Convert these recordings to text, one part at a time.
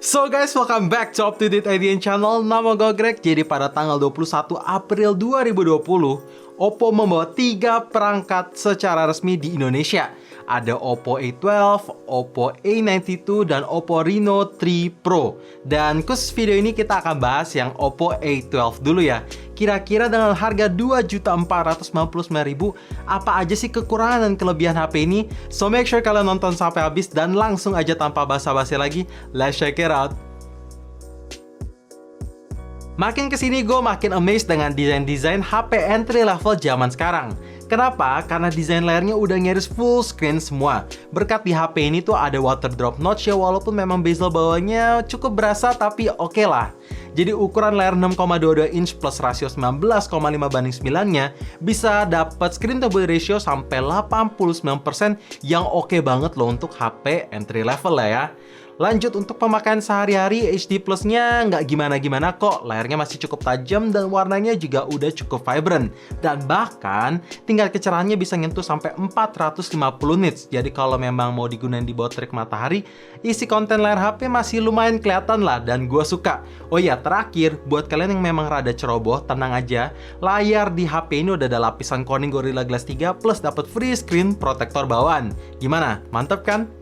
So guys, welcome back to Up to Date IDN Channel. Nama gue Greg. Jadi pada tanggal 21 April 2020, Oppo membawa 3 perangkat secara resmi di Indonesia. Ada Oppo A12, Oppo A92, dan Oppo Reno 3 Pro. Dan khusus video ini kita akan bahas yang Oppo A12 dulu ya. Kira-kira dengan harga Rp2.499.000, apa aja sih kekurangan dan kelebihan HP ini? So make sure kalian nonton sampai habis dan langsung aja tanpa basa-basi lagi, let's check it out. Makin kesini gue makin amazed dengan desain-desain HP entry level zaman sekarang. Kenapa? Karena desain layarnya udah nyaris full screen semua. Berkat di HP ini tuh ada water drop notch ya, walaupun memang bezel bawahnya cukup berasa tapi oke lah. Jadi ukuran layar 6,22 inch plus rasio 19,5:9-nya bisa dapat screen to body ratio sampai 89% yang oke banget loh untuk HP entry level lah ya. Lanjut untuk pemakaian sehari-hari, HD Plus-nya nggak gimana-gimana kok. Layarnya masih cukup tajam dan warnanya juga udah cukup vibrant. Dan bahkan tingkat kecerahannya bisa nyentuh sampai 450 nits. Jadi kalau memang mau digunain di bawah terik matahari, isi konten layar HP masih lumayan kelihatan lah dan gue suka. Oh iya, terakhir buat kalian yang memang rada ceroboh, tenang aja. Layar di HP ini udah ada lapisan Corning Gorilla Glass 3 plus dapat free screen protector bawaan. Gimana? Mantap kan?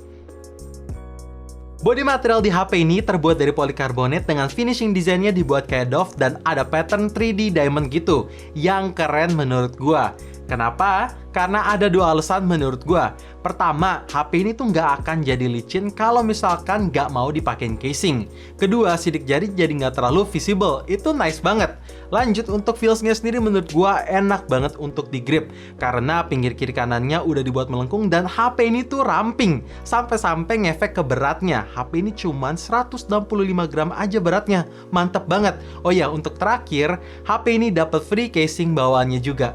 Body material di HP ini terbuat dari polikarbonat dengan finishing desainnya dibuat kayak doff dan ada pattern 3D diamond gitu. Yang keren menurut gua. Kenapa? Karena ada 2 alasan menurut gua. Pertama, HP ini tuh nggak akan jadi licin kalau misalkan nggak mau dipakein casing. Kedua, sidik jari jadi nggak terlalu visible. Itu nice banget. Lanjut untuk feelsnya sendiri menurut gua enak banget untuk di grip. Karena pinggir kiri kanannya udah dibuat melengkung dan HP ini tuh ramping. Sampai-sampai ngefek ke beratnya. HP ini cuman 165 gram aja beratnya. Mantep banget. Oh ya, untuk terakhir, HP ini dapat free casing bawaannya juga.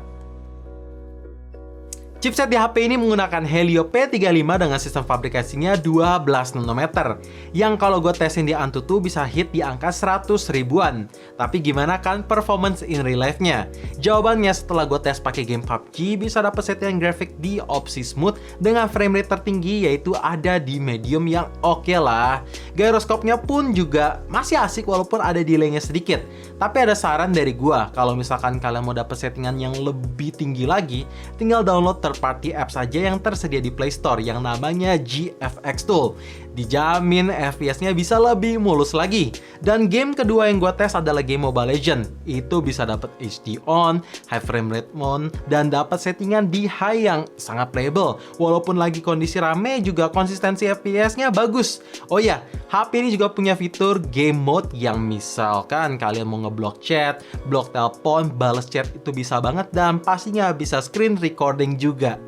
Chipset di HP ini menggunakan Helio P35 dengan sistem fabrikasinya 12 nanometer. Yang kalau gue tesin di Antutu bisa hit di angka 100 ribuan. Tapi gimana kan performance in real life-nya? Jawabannya setelah gue tes pakai game PUBG bisa dapat settingan grafik di opsi smooth dengan frame rate tertinggi yaitu ada di medium yang oke lah. Gyroskopnya pun juga masih asik walaupun ada delay-nya sedikit. Tapi ada saran dari gue, kalau misalkan kalian mau dapat settingan yang lebih tinggi lagi, tinggal download third-party apps aja yang tersedia di Play Store yang namanya GFX Tool. Dijamin FPS-nya bisa lebih mulus lagi. Dan game kedua yang gue tes adalah game Mobile Legends. Itu bisa dapat HD on, high frame rate mode, dan dapat settingan di high yang sangat playable. Walaupun lagi kondisi rame juga konsistensi FPS-nya bagus. Oh ya, HP ini juga punya fitur game mode yang misalkan kalian mau ngeblok chat, blok telepon, balas chat itu bisa banget dan pastinya bisa screen recording juga.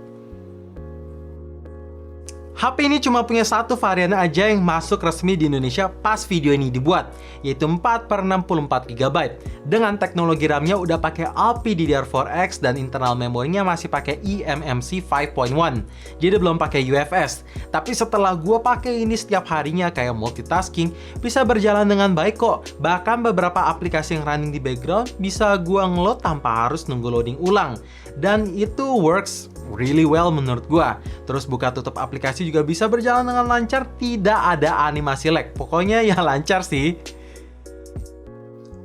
HP ini cuma punya satu varian aja yang masuk resmi di Indonesia pas video ini dibuat, yaitu 4/64GB. Dengan teknologi RAM-nya udah pakai LPDDR4X dan internal memorinya masih pakai eMMC 5.1. Jadi belum pakai UFS. Tapi setelah gua pakai ini setiap harinya kayak multitasking, bisa berjalan dengan baik kok. Bahkan beberapa aplikasi yang running di background bisa gua ngeload tanpa harus nunggu loading ulang. Dan itu works really well menurut gua. Terus buka tutup aplikasi juga bisa berjalan dengan lancar, tidak ada animasi lag. Pokoknya ya lancar sih.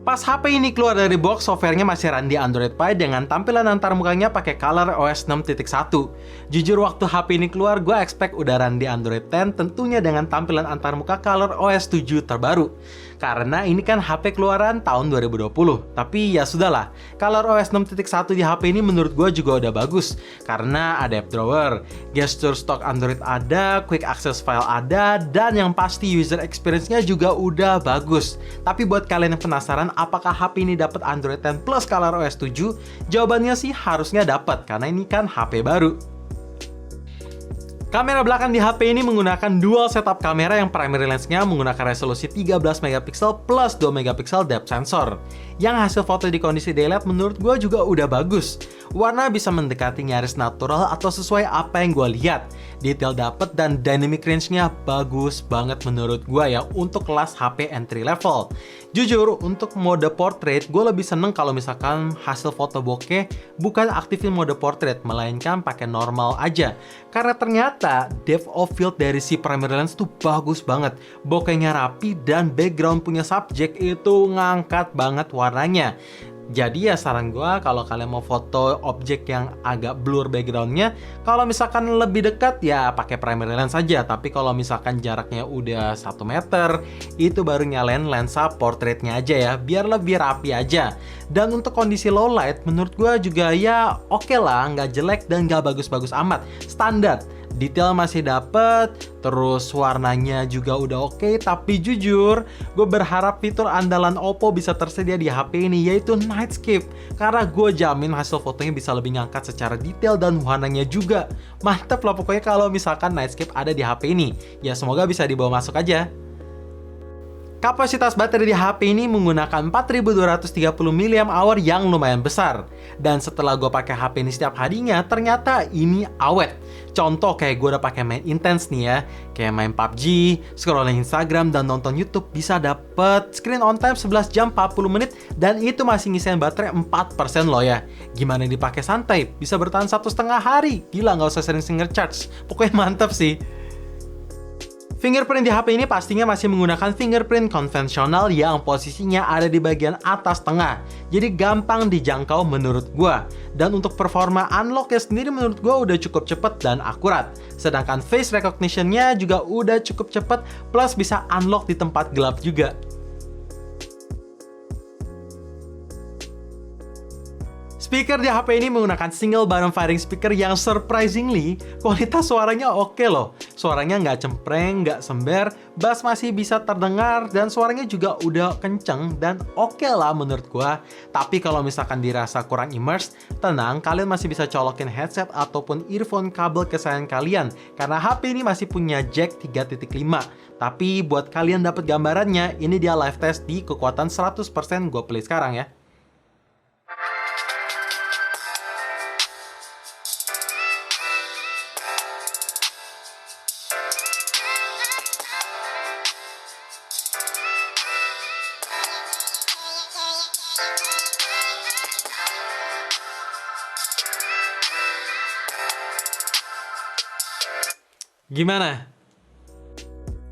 Pas HP ini keluar dari box, softwarenya masih run di Android Pie dengan tampilan antarmukanya pakai ColorOS 6.1. Jujur waktu HP ini keluar, gue expect udah run di Android 10, tentunya dengan tampilan antarmuka ColorOS 7 terbaru. Karena ini kan HP keluaran tahun 2020. Tapi ya sudahlah, ColorOS 6.1 di HP ini menurut gue juga udah bagus. Karena ada app drawer, gesture stock Android ada, quick access file ada, dan yang pasti user experience-nya juga udah bagus. Tapi buat kalian yang penasaran apakah HP ini dapat Android 10 plus ColorOS 7? Jawabannya sih harusnya dapat, karena ini kan HP baru. Kamera belakang di HP ini menggunakan dual setup kamera yang primary lens-nya menggunakan resolusi 13 megapiksel plus 2 megapiksel depth sensor. yang hasil foto di kondisi daylight menurut gue juga udah bagus. Warna bisa mendekati nyaris natural atau sesuai apa yang gue lihat. Detail dapet dan dynamic range-nya bagus banget menurut gue ya untuk kelas HP entry level. Jujur, untuk mode portrait gue lebih seneng kalau misalkan hasil foto bokeh bukan aktifin mode portrait, melainkan pakai normal aja. Karena ternyata depth of field dari si primary lens tuh bagus banget. Bokehnya rapi dan background punya subjek itu ngangkat banget warnanya. Jadi ya saran gue kalau kalian mau foto objek yang agak blur backgroundnya, kalau misalkan lebih dekat ya pakai primary lens saja. Tapi kalau misalkan jaraknya udah 1 meter, itu baru nyalain lensa portraitnya aja ya, biar lebih rapi aja. Dan untuk kondisi low light menurut gue juga ya oke lah, nggak jelek dan nggak bagus-bagus amat, standar. Detail masih dapet, terus warnanya juga udah oke. Tapi jujur, gue berharap fitur andalan Oppo bisa tersedia di HP ini, yaitu Nightscape. Karena gue jamin hasil fotonya bisa lebih ngangkat secara detail dan warnanya juga. Mantep lah pokoknya kalau misalkan Nightscape ada di HP ini. Ya semoga bisa dibawa masuk aja. Kapasitas baterai di HP ini menggunakan 4230 mAh yang lumayan besar. Dan setelah gue pakai HP ini setiap harinya, ternyata ini awet. Contoh kayak gue udah pakai main intens nih ya, kayak main PUBG, scrolling Instagram, dan nonton YouTube bisa dapet screen on time 11 jam 40 menit dan itu masih ngisain baterai 4% loh ya. Gimana dipakai santai, bisa bertahan 1,5 hari. Gila, nggak usah sering-sering nge-charge. Pokoknya mantep sih. Fingerprint di HP ini pastinya masih menggunakan fingerprint konvensional yang posisinya ada di bagian atas tengah. Jadi gampang dijangkau menurut gua. Dan untuk performa unlock-nya sendiri menurut gua udah cukup cepet dan akurat. Sedangkan face recognition-nya juga udah cukup cepet, plus bisa unlock di tempat gelap juga. Speaker di HP ini menggunakan single bottom firing speaker yang surprisingly kualitas suaranya oke loh. Suaranya nggak cempreng, nggak sember, bass masih bisa terdengar, dan suaranya juga udah kenceng dan oke lah menurut gua. Tapi kalau misalkan dirasa kurang immerse, tenang, kalian masih bisa colokin headset ataupun earphone kabel kesayangan kalian karena HP ini masih punya jack 3.5. Tapi buat kalian dapat gambarannya, ini dia live test di kekuatan 100% gua play sekarang ya. Gimana?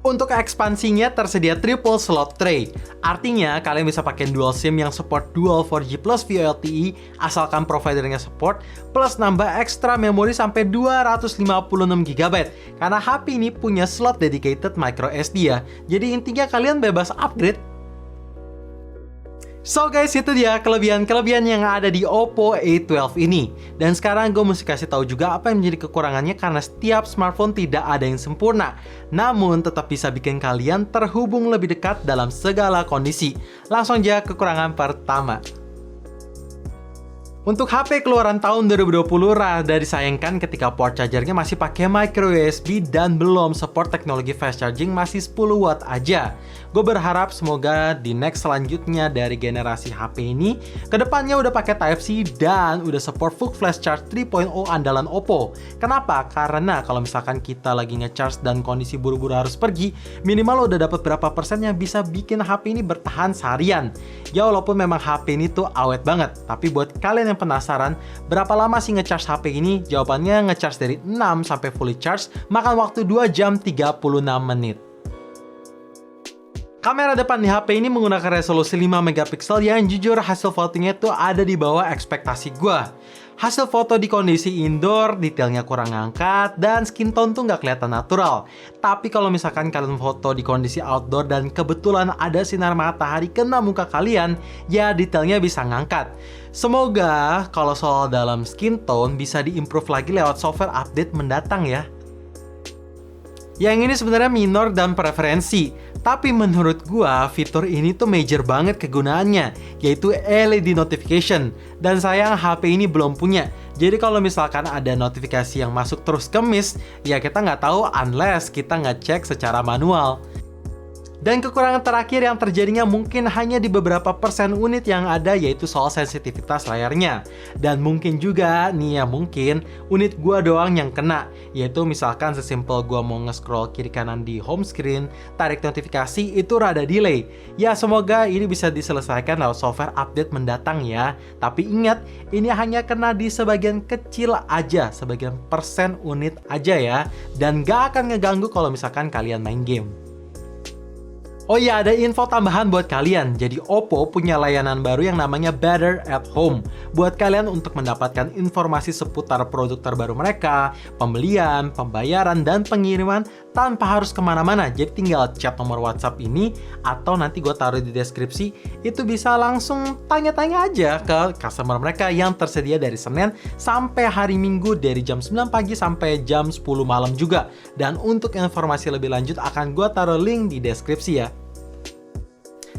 Untuk ekspansinya tersedia triple slot tray. Artinya kalian bisa pakai dual SIM yang support dual 4G plus VoLTE asalkan providernya support, plus nambah ekstra memori sampai 256GB. Karena HP ini punya slot dedicated micro SD ya. Jadi intinya kalian bebas upgrade. So guys, itu dia kelebihan-kelebihan yang ada di Oppo A12 ini. Dan sekarang gue mesti kasih tahu juga apa yang menjadi kekurangannya karena setiap smartphone tidak ada yang sempurna. Namun tetap bisa bikin kalian terhubung lebih dekat dalam segala kondisi. Langsung aja kekurangan pertama. Untuk HP keluaran tahun 2020 rada disayangkan ketika port chargernya masih pakai micro USB dan belum support teknologi fast charging, masih 10 watt aja. Gue berharap semoga di next selanjutnya dari generasi HP ini kedepannya udah pakai Type-C dan udah support full flash charge 3.0 andalan Oppo. Kenapa? Karena kalau misalkan kita lagi nge-charge dan kondisi buru-buru harus pergi, minimal udah dapat berapa persen yang bisa bikin HP ini bertahan seharian. Ya walaupun memang HP ini tuh awet banget, tapi buat kalian yang penasaran berapa lama sih nge-charge HP ini? Jawabannya nge-charge dari 6 sampai fully charge makan waktu 2 jam 36 menit. Kamera depan di HP ini menggunakan resolusi 5 megapiksel yang jujur hasil fotonya tuh ada di bawah ekspektasi gua. Hasil foto di kondisi indoor, detailnya kurang ngangkat, dan skin tone tuh nggak kelihatan natural. Tapi kalau misalkan kalian foto di kondisi outdoor dan kebetulan ada sinar matahari kena muka kalian, ya detailnya bisa ngangkat. Semoga kalau soal dalam skin tone bisa diimprove lagi lewat software update mendatang ya. Yang ini sebenarnya minor dan preferensi, tapi menurut gua fitur ini tuh major banget kegunaannya, yaitu LED notification. Dan sayang HP ini belum punya. Jadi kalau misalkan ada notifikasi yang masuk terus ke miss, ya kita nggak tahu unless kita nggak cek secara manual. Dan kekurangan terakhir yang terjadinya mungkin hanya di beberapa persen unit yang ada, yaitu soal sensitivitas layarnya. Dan mungkin juga nih ya, mungkin unit gua doang yang kena, yaitu misalkan sesimpel gua mau nge-scroll kiri kanan di home screen, tarik notifikasi itu rada delay. Ya semoga ini bisa diselesaikan lewat software update mendatang ya. Tapi ingat, ini hanya kena di sebagian kecil aja, sebagian persen unit aja ya. Dan gak akan ngeganggu kalau misalkan kalian main game. Oh iya, ada info tambahan buat kalian. Jadi Oppo punya layanan baru yang namanya Better at Home. Buat kalian untuk mendapatkan informasi seputar produk terbaru mereka, pembelian, pembayaran, dan pengiriman tanpa harus kemana-mana. Jadi tinggal chat nomor WhatsApp ini, atau nanti gue taruh di deskripsi, itu bisa langsung tanya-tanya aja ke customer mereka yang tersedia dari Senin sampai hari Minggu dari jam 9 pagi sampai jam 10 malam juga. Dan untuk informasi lebih lanjut akan gue taruh link di deskripsi ya.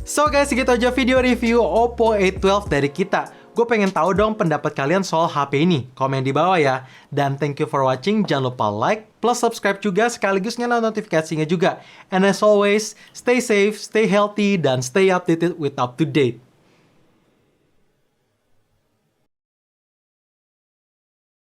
So guys, segitu aja video review Oppo A12 dari kita. Gue pengen tahu dong pendapat kalian soal HP ini. Komen di bawah ya. Dan thank you for watching. Jangan lupa like, plus subscribe juga, sekaligus nyalain notifikasinya juga. And as always, stay safe, stay healthy, dan stay updated with up to date.